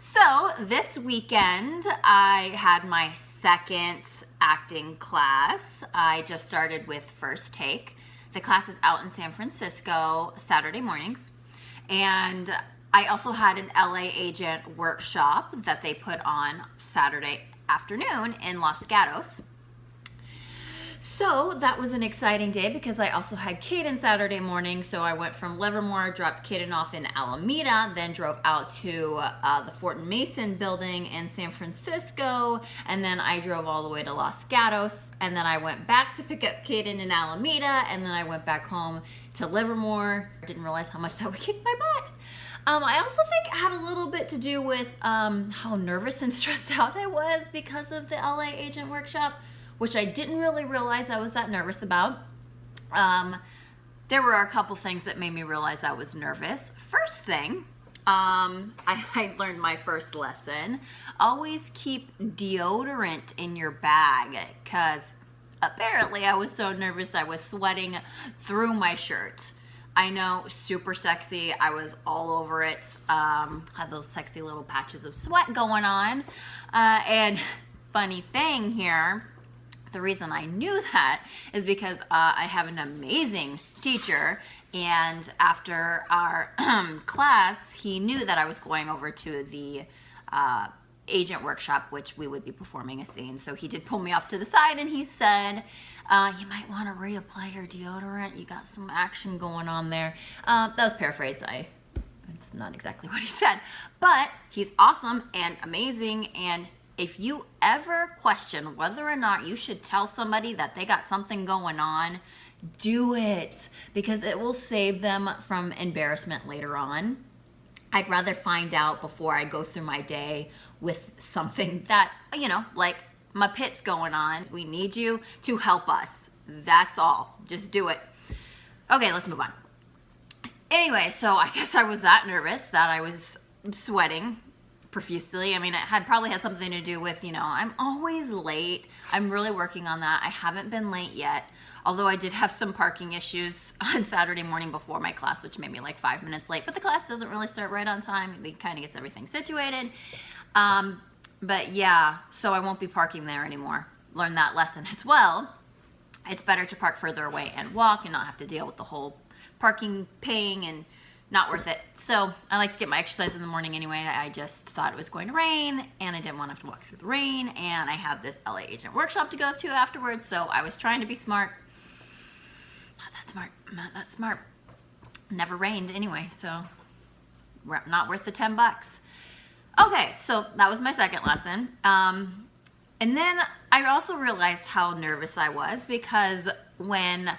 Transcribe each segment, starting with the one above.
So this weekend I had my second acting class. I just started with First Take. The class is out in San Francisco Saturday mornings. And I also had an LA agent workshop that they put on Saturday afternoon in Los Gatos. So that was an exciting day because I also had Caden Saturday morning. So I went from Livermore, dropped Caden off in Alameda, then drove out to the Fort Mason building in San Francisco. And then I drove all the way to Los Gatos. And then I went back to pick up Caden in Alameda. And then I went back home to Livermore. I didn't realize how much that would kick my butt. I also think it had a little bit to do with how nervous and stressed out I was because of the LA agent workshop, which I didn't really realize I was that nervous about. There were a couple things that made me realize I was nervous. First thing, I learned my first lesson. Always keep deodorant in your bag, because apparently I was so nervous I was sweating through my shirt. I know, super sexy. I was all over it. Had those sexy little patches of sweat going on. And funny thing here, the reason I knew that is because I have an amazing teacher, and after our class, he knew that I was going over to the agent workshop, which we would be performing a scene. So he did pull me off to the side and he said, you might want to reapply your deodorant. You got some action going on there. That was paraphrased. It's not exactly what he said, but he's awesome and amazing. And if you ever question whether or not you should tell somebody that they got something going on, do it, because it will save them from embarrassment later on. I'd rather find out before I go through my day with something that, like my pit's going on. We need you to help us. That's all. Just do it. Okay, let's move on. Anyway, so I guess I was that nervous that I was sweating profusely. I mean, it probably had something to do with, I'm always late. I'm really working on that. I haven't been late yet, although I did have some parking issues on Saturday morning before my class, which made me like 5 minutes late, but the class doesn't really start right on time. It kind of gets everything situated. But yeah, so I won't be parking there anymore. Learn that lesson as well. It's better to park further away and walk and not have to deal with the whole parking paying, and not worth it. So I like to get my exercise in the morning anyway. I just thought it was going to rain and I didn't want to have to walk through the rain, and I have this LA agent workshop to go to afterwards, so I was trying to be smart. Not that smart. Never rained anyway, so not worth the $10. Okay, so that was my second lesson. And then I also realized how nervous I was, because when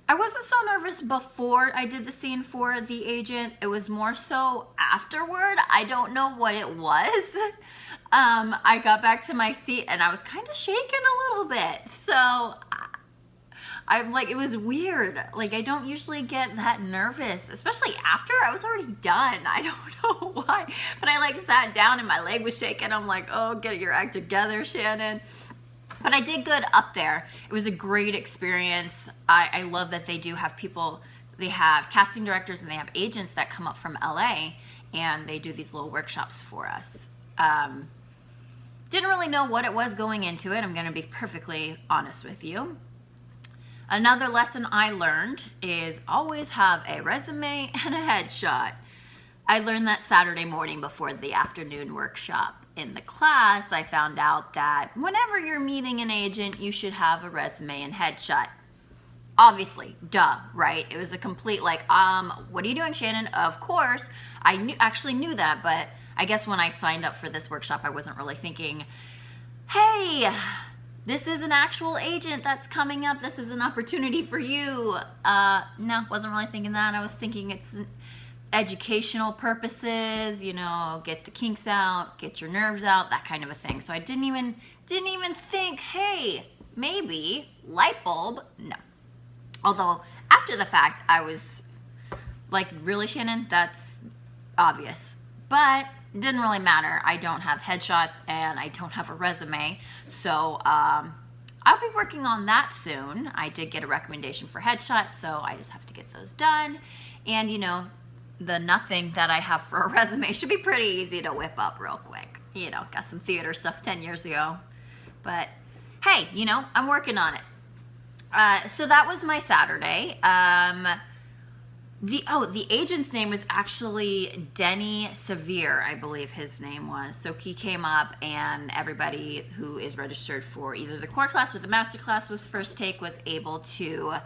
I wasn't so nervous before I did the scene for the agent, it was more so afterward. I don't know what it was. I got back to my seat and I was kind of shaking a little bit. So I'm like, it was weird. Like, I don't usually get that nervous, especially after I was already done. I don't know why, but I like sat down and my leg was shaking. I'm like, oh, get your act together, Shannon. But I did good up there. It was a great experience. I love that they do have people, they have casting directors and they have agents that come up from LA and they do these little workshops for us. Didn't really know what it was going into it. I'm going to be perfectly honest with you. Another lesson I learned is always have a resume and a headshot. I learned that Saturday morning before the afternoon workshop. In the class, I found out that whenever you're meeting an agent, you should have a resume and headshot. Obviously, duh, right? It was a complete what are you doing, Shannon? Of course, I actually knew that, but I guess when I signed up for this workshop, I wasn't really thinking, hey, this is an actual agent that's coming up. This is an opportunity for you. No, wasn't really thinking that. I was thinking it's educational purposes, get the kinks out, get your nerves out, that kind of a thing. So I didn't even think, hey, maybe light bulb. No. Although after the fact, I was like, really, Shannon? That's obvious. But it didn't really matter. I don't have headshots and I don't have a resume. So I'll be working on that soon. I did get a recommendation for headshots, so I just have to get those done. And, the nothing that I have for a resume should be pretty easy to whip up real quick. You know, got some theater stuff 10 years ago. But hey, you know, I'm working on it. So that was my Saturday. The agent's name was actually Denny Severe, I believe his name was. So he came up, and everybody who is registered for either the core class or the master class with First Take was able to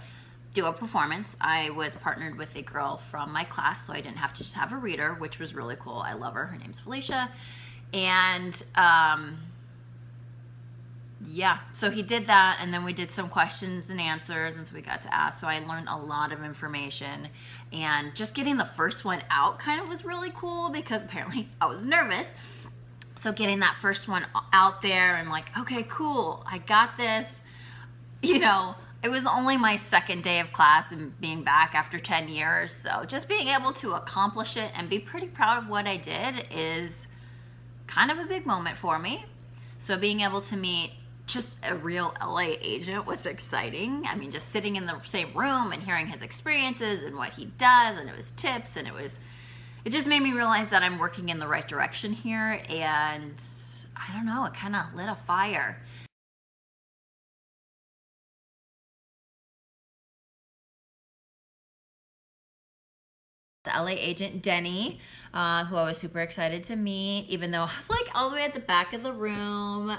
do a performance. I was partnered with a girl from my class, so I didn't have to just have a reader, which was really cool. I love her. Her name's Felicia. And yeah, so he did that, and then we did some questions and answers, and so we got to ask. So I learned a lot of information, and just getting the first one out kind of was really cool because apparently I was nervous. So getting that first one out there and like, okay, cool, I got this. You know, it was only my second day of class and being back after 10 years. So just being able to accomplish it and be pretty proud of what I did is kind of a big moment for me. So being able to meet just a real LA agent was exciting. I mean, just sitting in the same room and hearing his experiences and what he does and his tips, and it just made me realize that I'm working in the right direction here, and I don't know, it kind of lit a fire. The LA agent, Denny, who I was super excited to meet, even though I was like all the way at the back of the room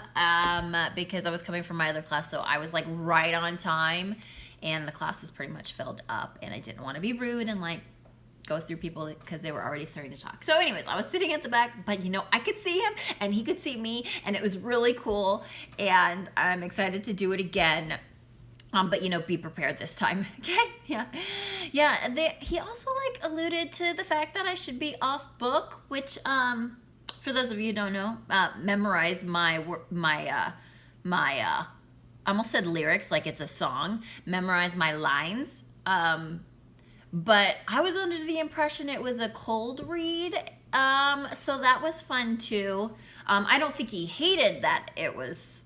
because I was coming from my other class, so I was like right on time, and the class was pretty much filled up, and I didn't want to be rude and like go through people because they were already starting to talk. So anyways, I was sitting at the back, but you know, I could see him and he could see me, and it was really cool, and I'm excited to do it again. But you know, be prepared this time. Okay, yeah. He also like alluded to the fact that I should be off book, which for those of you who don't know, memorize my I almost said lyrics like it's a song. Memorize my lines. But I was under the impression it was a cold read. So that was fun too. I don't think he hated that it was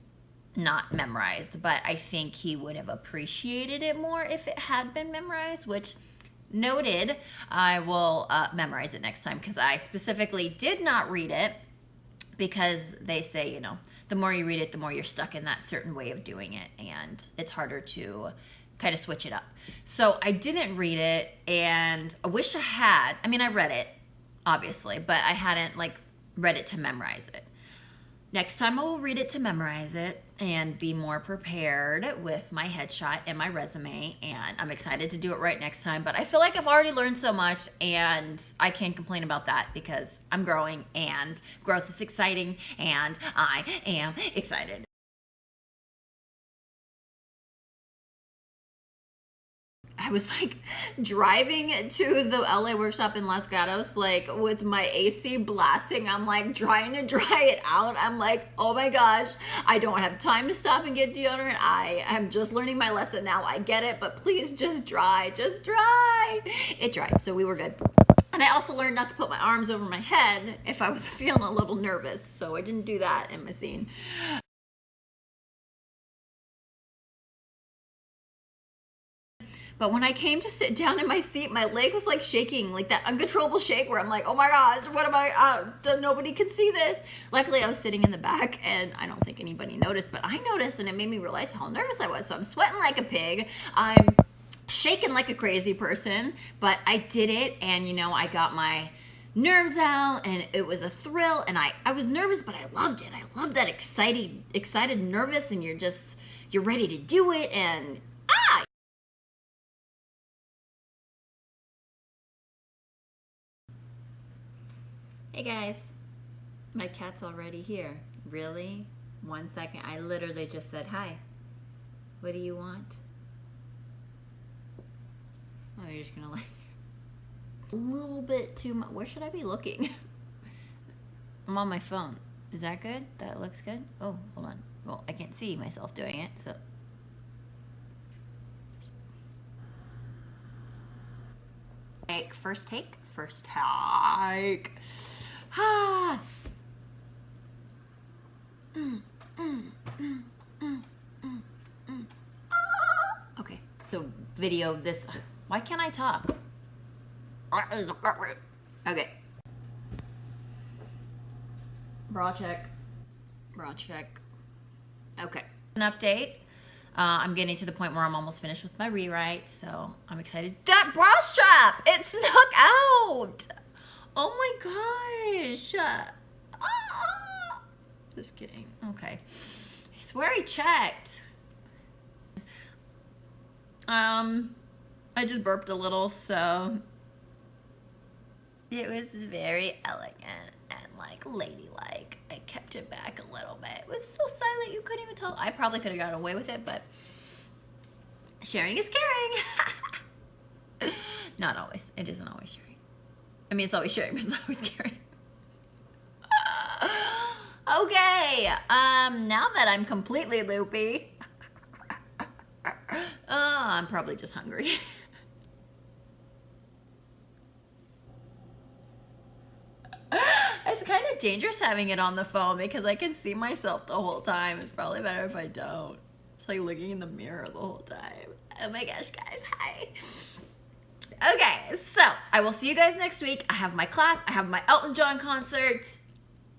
not memorized, but I think he would have appreciated it more if it had been memorized, which noted. I will memorize it next time, because I specifically did not read it, because they say, you know, the more you read it, the more you're stuck in that certain way of doing it, and it's harder to kind of switch it up. So I didn't read it, and I wish I had. I mean, I read it, obviously, but I hadn't like read it to memorize it. Next time I will read it to memorize it and be more prepared with my headshot and my resume, and I'm excited to do it right next time. But I feel like I've already learned so much, and I can't complain about that because I'm growing, and growth is exciting, and I am excited. I was like driving to the LA workshop in Los Gatos, like with my AC blasting. I'm like trying to dry it out. I'm like, oh my gosh, I don't have time to stop and get deodorant. I am just learning my lesson now. I get it, but please just dry, just dry. It dried, so we were good. And I also learned not to put my arms over my head if I was feeling a little nervous, so I didn't do that in my scene. But when I came to sit down in my seat, my leg was like shaking, like that uncontrollable shake where I'm like, oh my gosh, what am I, nobody can see this. Luckily I was sitting in the back, and I don't think anybody noticed, but I noticed, and it made me realize how nervous I was. So I'm sweating like a pig. I'm shaking like a crazy person, but I did it, and you know, I got my nerves out, and it was a thrill, and I was nervous, but I loved it. I love that excited, nervous, and you're ready to do it, and Hey guys, my cat's already here. Really? 1 second. I literally just said hi. What do you want? Oh, you're just gonna like a little bit too much. Where should I be looking? I'm on my phone. Is that good? That looks good? Oh, hold on. Well, I can't see myself doing it, so. First take. Ah. Okay, so video this. Why can't I talk? Okay. Bra check. Bra check. Okay. An update. I'm getting to the point where I'm almost finished with my rewrite, so I'm excited. That bra strap! It snuck out! Oh my gosh! Ah! Just kidding. Okay. I swear I checked. I just burped a little, so it was very elegant and like ladylike. I kept it back a little bit. It was so silent you couldn't even tell. I probably could have gotten away with it, but sharing is caring. Not always. It isn't always sharing. I mean, it's always sharing, but it's not always caring. Okay. Now that I'm completely loopy, I'm probably just hungry. It's kind of dangerous having it on the phone because I can see myself the whole time. It's probably better if I don't. It's like looking in the mirror the whole time. Oh my gosh, guys, hi. Okay, so I will see you guys next week. I have my class. I have my Elton John concert.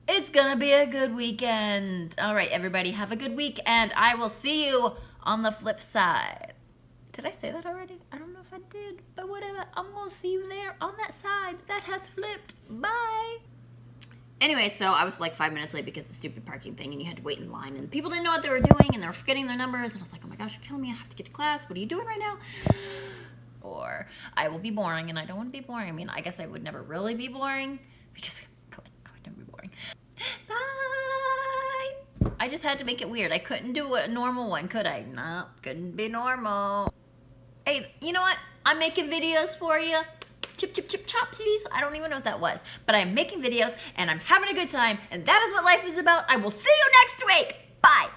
It's gonna be a good weekend. All right, everybody, have a good week, and I will see you on the flip side. Did I say that already? I don't know if I did, but whatever. I'm gonna see you there on that side that has flipped. Bye. Anyway, so I was like 5 minutes late because of the stupid parking thing, and you had to wait in line, and people didn't know what they were doing, and they were forgetting their numbers, and I was like, oh my gosh, you're killing me. I have to get to class. What are you doing right now? Or I will be boring, and I don't want to be boring. I mean, I guess I would never really be boring because, come on, I would never be boring. Bye. I just had to make it weird. I couldn't do a normal one, could I? No, couldn't be normal. Hey, you know what? I'm making videos for you. Chip, chip, chip, chopsies. I don't even know what that was. But I'm making videos, and I'm having a good time, and that is what life is about. I will see you next week. Bye.